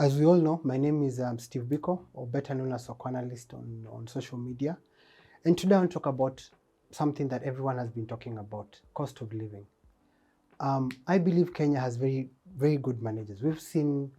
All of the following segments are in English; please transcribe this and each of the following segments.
As we all know, my name is Steve Biko, or better known as Soko Analyst on social media. And today I want to talk about something that everyone has been talking about, cost of living. I believe Kenya has very, very good managers. We've seen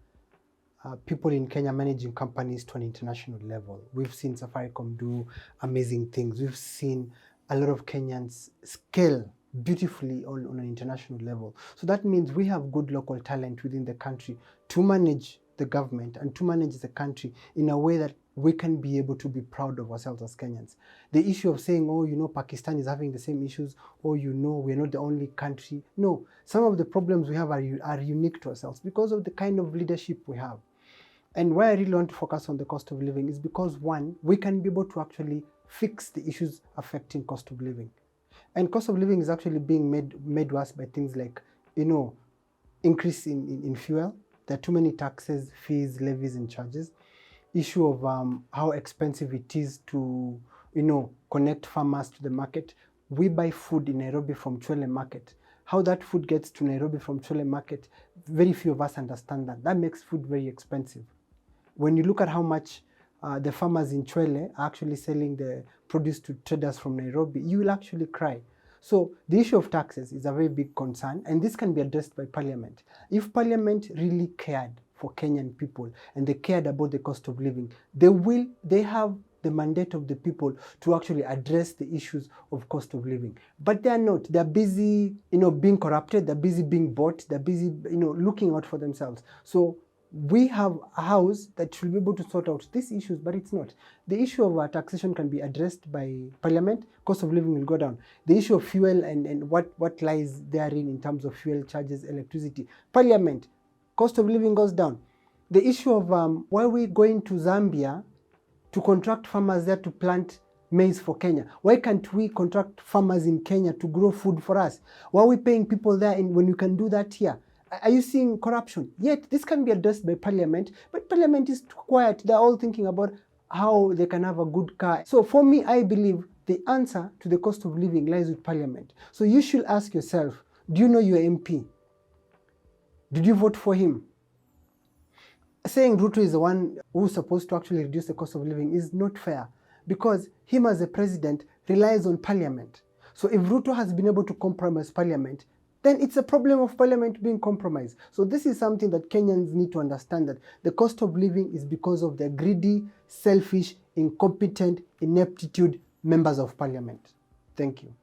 people in Kenya managing companies to an international level. We've seen Safaricom do amazing things. We've seen a lot of Kenyans scale beautifully on an international level. So that means we have good local talent within the country to manage the government and to manage the country in a way that we can be able to be proud of ourselves as Kenyans. The issue of saying, oh, Pakistan is having the same issues, or we're not the only country. No, some of the problems we have are unique to ourselves because of the kind of leadership we have. And why I really want to focus on the cost of living is because, one, we can be able to actually fix the issues affecting cost of living. And cost of living is actually being made worse by things like, increase in fuel. There are too many taxes, fees, levies, and charges. Issue of how expensive it is to, connect farmers to the market. We buy food in Nairobi from Chwele Market. How that food gets to Nairobi from Chwele Market, very few of us understand that. That makes food very expensive. When you look at how much the farmers in Chwele are actually selling the produce to traders from Nairobi, you will actually cry. So the issue of taxes is a very big concern, and this can be addressed by Parliament. If Parliament really cared for Kenyan people and they cared about the cost of living, they have the mandate of the people to actually address the issues of cost of living. But they are not. They're busy, being corrupted. They're busy being bought. They're busy, looking out for themselves. So we have a house that should be able to sort out these issues, but it's not. The issue of taxation can be addressed by Parliament. Cost of living will go down. The issue of fuel and what lies therein in terms of fuel charges, electricity, Parliament, cost of living goes down. The issue of why are we going to Zambia to contract farmers there to plant maize for Kenya? Why can't we contract farmers in Kenya to grow food for us? Why are we paying people there when you can do that here? Are you seeing corruption? Yet this can be addressed by Parliament, but Parliament is too quiet. They're all thinking about how they can have a good car. So for me, I believe the answer to the cost of living lies with Parliament. So you should ask yourself, do you know your MP? Did you vote for him? Saying Ruto is the one who's supposed to actually reduce the cost of living is not fair, because him as a president relies on Parliament. So if Ruto has been able to compromise Parliament, then it's a problem of Parliament being compromised. So this is something that Kenyans need to understand, that the cost of living is because of the greedy, selfish, incompetent, ineptitude members of Parliament. Thank you.